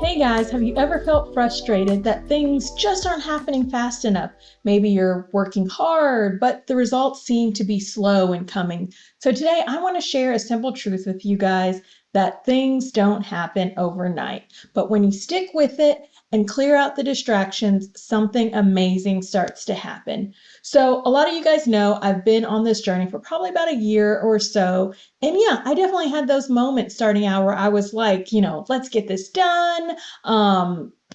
Hey guys, have you ever felt frustrated that things just aren't happening fast enough? Maybe you're working hard, but the results seem to be slow in coming. So today I want to share a simple truth with you guys that things don't happen overnight. But when you stick with it and clear out the distractions, something amazing starts to happen. So a lot of you guys know I've been on this journey for probably about a year or so. And yeah, I definitely had those moments starting out where I was like, let's get this done.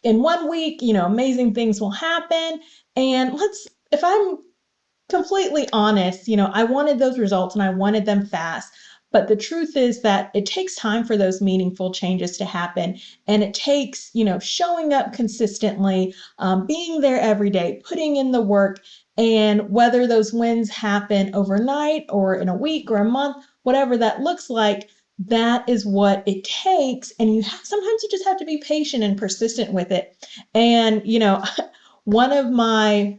In 1 week, amazing things will happen. And if I'm completely honest, I wanted those results and I wanted them fast. But the truth is that it takes time for those meaningful changes to happen. And it takes, showing up consistently, being there every day, putting in the work. And whether those wins happen overnight or in a week or a month, whatever that looks like, that is what it takes. And sometimes you just have to be patient and persistent with it. And, one of my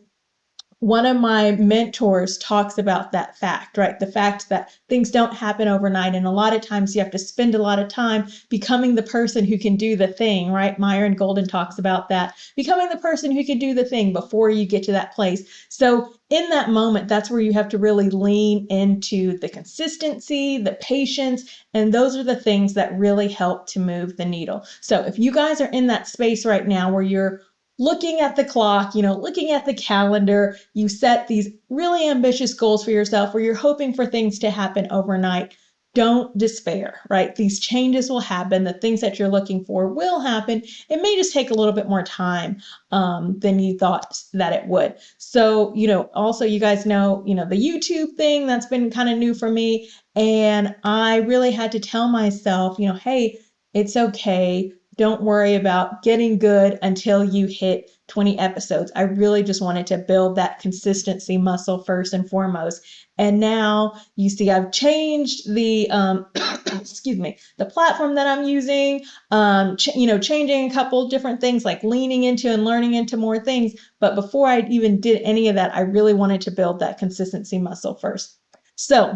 one of my mentors talks about that fact, right? The fact that things don't happen overnight. And a lot of times you have to spend a lot of time becoming the person who can do the thing, right? Myron Golden talks about that, becoming the person who can do the thing before you get to that place. So in that moment, that's where you have to really lean into the consistency, the patience, and those are the things that really help to move the needle. So if you guys are in that space right now where you're looking at the clock, looking at the calendar, you set these really ambitious goals for yourself where you're hoping for things to happen overnight. Don't despair, right? These changes will happen. The things that you're looking for will happen. It may just take a little bit more time than you thought that it would. So, also you guys know, the YouTube thing that's been kind of new for me. And I really had to tell myself, hey, it's okay. Don't worry about getting good until you hit 20 episodes. I really just wanted to build that consistency muscle first and foremost. And now you see I've changed the, excuse me, the platform that I'm using, changing a couple different things like leaning into and learning into more things. But before I even did any of that, I really wanted to build that consistency muscle first. So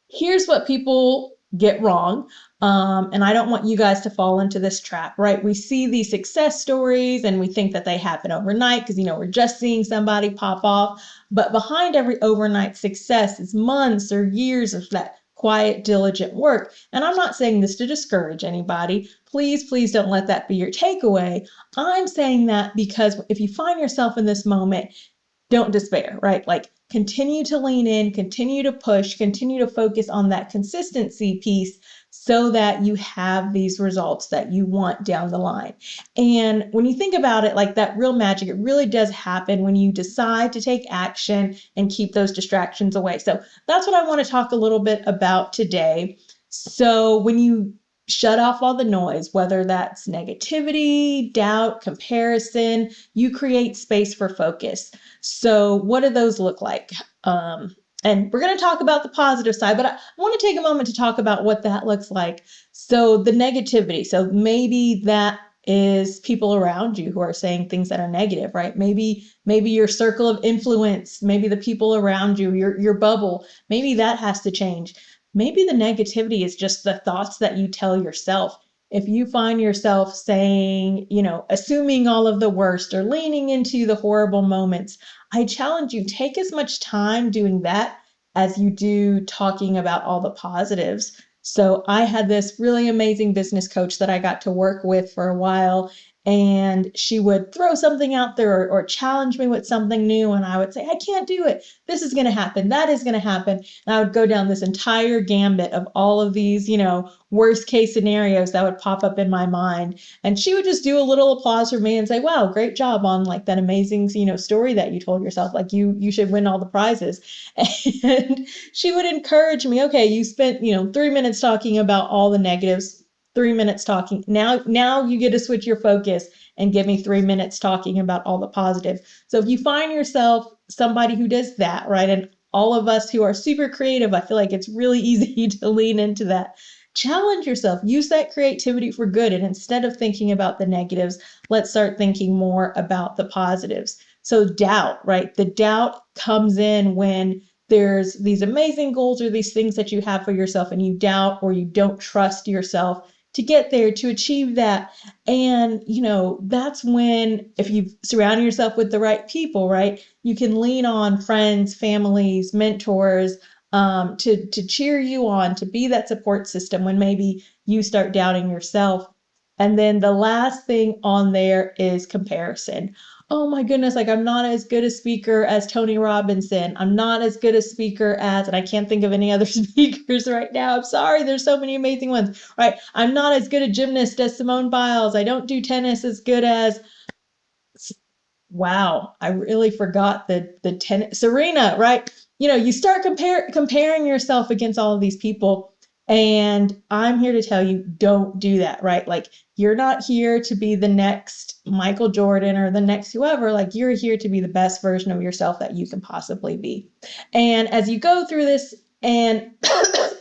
here's what people get wrong. And I don't want you guys to fall into this trap, right? We see these success stories and we think that they happen overnight because, we're just seeing somebody pop off. But behind every overnight success is months or years of that quiet, diligent work. And I'm not saying this to discourage anybody. Please, please don't let that be your takeaway. I'm saying that because if you find yourself in this moment, don't despair, right? Like continue to lean in, continue to push, continue to focus on that consistency piece so that you have these results that you want down the line. And when you think about it, like that real magic, it really does happen when you decide to take action and keep those distractions away. So that's what I want to talk a little bit about today. So when you shut off all the noise, whether that's negativity, doubt, comparison, you create space for focus. So what do those look like? And we're going to talk about the positive side, but I want to take a moment to talk about what that looks like. So the negativity. So maybe that is people around you who are saying things that are negative, right? Maybe your circle of influence, maybe the people around you, your bubble, maybe that has to change. Maybe the negativity is just the thoughts that you tell yourself. If you find yourself saying, assuming all of the worst or leaning into the horrible moments, I challenge you, take as much time doing that as you do talking about all the positives. So I had this really amazing business coach that I got to work with for a while, and she would throw something out there or challenge me with something new. And I would say, I can't do it. This is going to happen. That is going to happen. And I would go down this entire gambit of all of these, worst case scenarios that would pop up in my mind. And she would just do a little applause for me and say, wow, great job on like that amazing, story that you told yourself. Like you should win all the prizes. And she would encourage me, okay, you spent, 3 minutes talking about all the negatives, 3 minutes talking. Now you get to switch your focus and give me 3 minutes talking about all the positive. So if you find yourself somebody who does that, right? And all of us who are super creative, I feel like it's really easy to lean into that. Challenge yourself, use that creativity for good. And instead of thinking about the negatives, let's start thinking more about the positives. So doubt, right? The doubt comes in when there's these amazing goals or these things that you have for yourself and you doubt or you don't trust yourself to get there, to achieve that. And, that's when, if you surround yourself with the right people, right, you can lean on friends, families, mentors, to cheer you on, to be that support system when maybe you start doubting yourself. And then the last thing on there is comparison. Oh my goodness, like I'm not as good a speaker as Tony Robinson. I'm not as good a speaker as, and I can't think of any other speakers right now. I'm sorry, there's so many amazing ones, right? I'm not as good a gymnast as Simone Biles. I don't do tennis as good as, wow, I really forgot the tennis, Serena, right? You start comparing yourself against all of these people. And I'm here to tell you, don't do that, right? Like, you're not here to be the next Michael Jordan or the next whoever. Like, you're here to be the best version of yourself that you can possibly be. And as you go through this and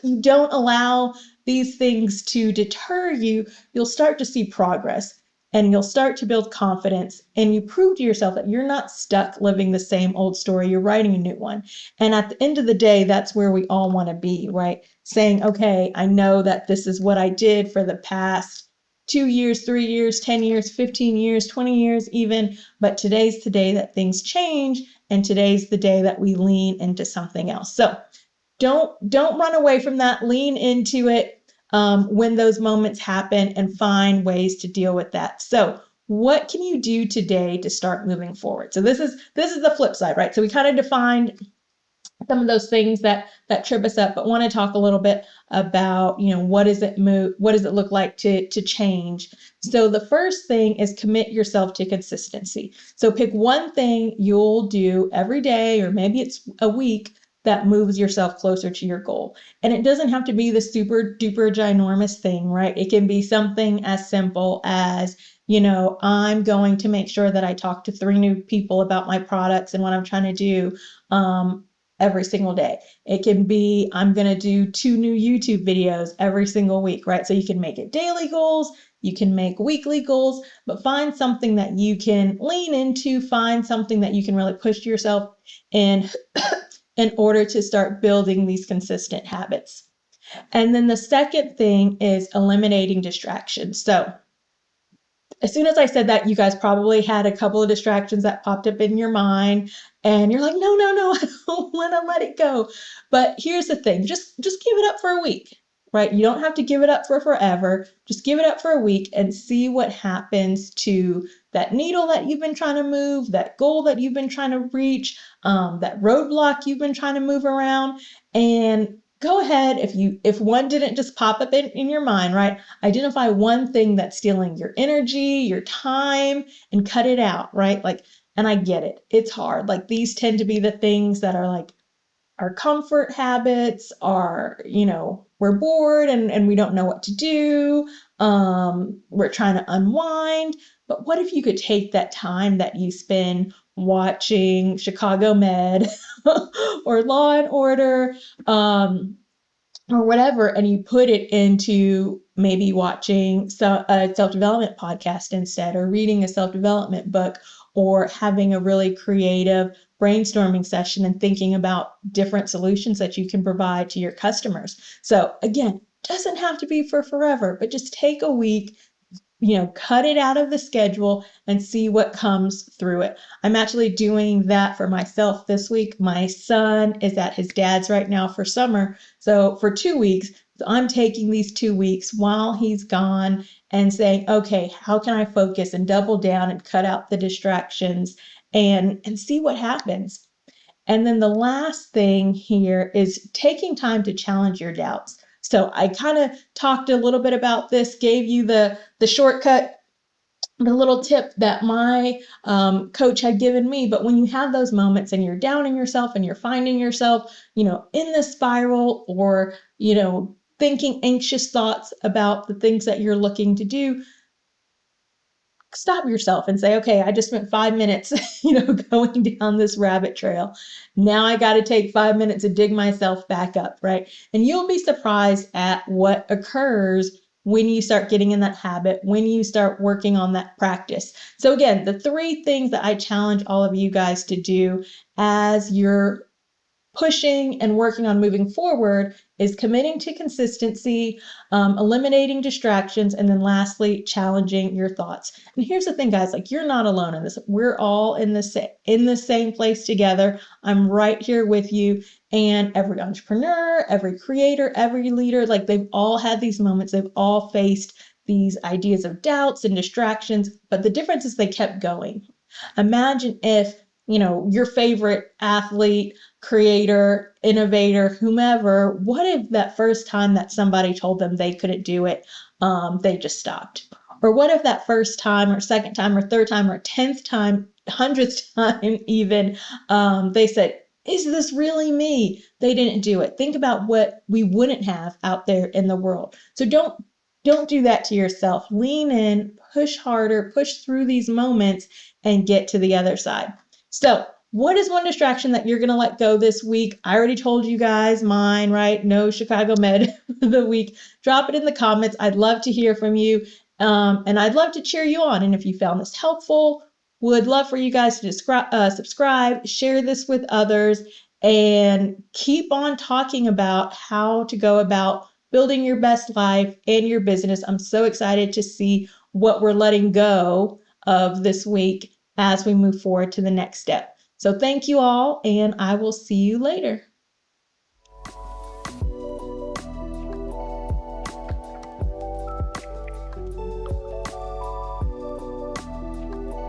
you don't allow these things to deter you, you'll start to see progress and you'll start to build confidence, and you prove to yourself that you're not stuck living the same old story. You're writing a new one. And at the end of the day, that's where we all want to be, right? Saying, okay, I know that this is what I did for the past 2 years, 3 years, 10 years, 15 years, 20 years even, but today's the day that things change, and today's the day that we lean into something else. So don't run away from that. Lean into it when those moments happen, and find ways to deal with that. So what can you do today to start moving forward? So this is the flip side, right? So we kind of defined some of those things that trip us up, but want to talk a little bit about, what does it look like to change. So the first thing is commit yourself to consistency. So pick one thing you'll do every day, or maybe it's a week, that moves yourself closer to your goal. And it doesn't have to be the super duper ginormous thing, right? It can be something as simple as, I'm going to make sure that I talk to 3 new people about my products and what I'm trying to do every single day. It can be, I'm going to do 2 new YouTube videos every single week, right? So you can make it daily goals, you can make weekly goals, but find something that you can lean into, find something that you can really push yourself in in order to start building these consistent habits. And then the second thing is eliminating distractions. So as soon as I said that, you guys probably had a couple of distractions that popped up in your mind, and you're like, no, I don't want to let it go. But here's the thing, just give it up for a week, right? You don't have to give it up for forever. Just give it up for a week and see what happens to that needle that you've been trying to move, that goal that you've been trying to reach, that roadblock you've been trying to move around. And go ahead, if one didn't just pop up in your mind, right? Identify one thing that's stealing your energy, your time, and cut it out, right? Like, and I get it. It's hard. Like, these tend to be the things that are like our comfort habits, are, we're bored and we don't know what to do. We're trying to unwind. But what if you could take that time that you spend watching Chicago Med or Law and Order, or whatever, and you put it into maybe watching a self-development podcast instead, or reading a self-development book, or having a really creative brainstorming session and thinking about different solutions that you can provide to your customers. So again, doesn't have to be for forever, but just take a week, cut it out of the schedule and see what comes through it. I'm actually doing that for myself this week. My son is at his dad's right now for summer, so for 2 weeks. So I'm taking these 2 weeks while he's gone and saying, okay, how can I focus and double down and cut out the distractions and see what happens. And then the last thing here is taking time to challenge your doubts. So I kind of talked a little bit about this, gave you the shortcut, the little tip that my coach had given me. But when you have those moments and you're doubting yourself and you're finding yourself, in the spiral, or, thinking anxious thoughts about the things that you're looking to do, stop yourself and say, okay, I just spent 5 minutes, going down this rabbit trail. Now I got to take 5 minutes to dig myself back up, right? And you'll be surprised at what occurs when you start getting in that habit, when you start working on that practice. So again, the 3 things that I challenge all of you guys to do as you're pushing and working on moving forward is committing to consistency, eliminating distractions, and then lastly, challenging your thoughts. And here's the thing, guys, like you're not alone in this. We're all in the same place together. I'm right here with you. And every entrepreneur, every creator, every leader, like they've all had these moments. They've all faced these ideas of doubts and distractions, but the difference is they kept going. Imagine if, your favorite athlete, creator, innovator, whomever, what if that first time that somebody told them they couldn't do it, they just stopped? Or what if that first time or second time or third time or 10th time, 100th time even, they said, is this really me? They didn't do it. Think about what we wouldn't have out there in the world. So don't do that to yourself. Lean in, push harder, push through these moments and get to the other side. So, what is one distraction that you're going to let go this week? I already told you guys mine, right? No Chicago Med for the week. Drop it in the comments. I'd love to hear from you. And I'd love to cheer you on. And if you found this helpful, would love for you guys to subscribe, share this with others, and keep on talking about how to go about building your best life and your business. I'm so excited to see what we're letting go of this week as we move forward to the next step. So thank you all, and I will see you later.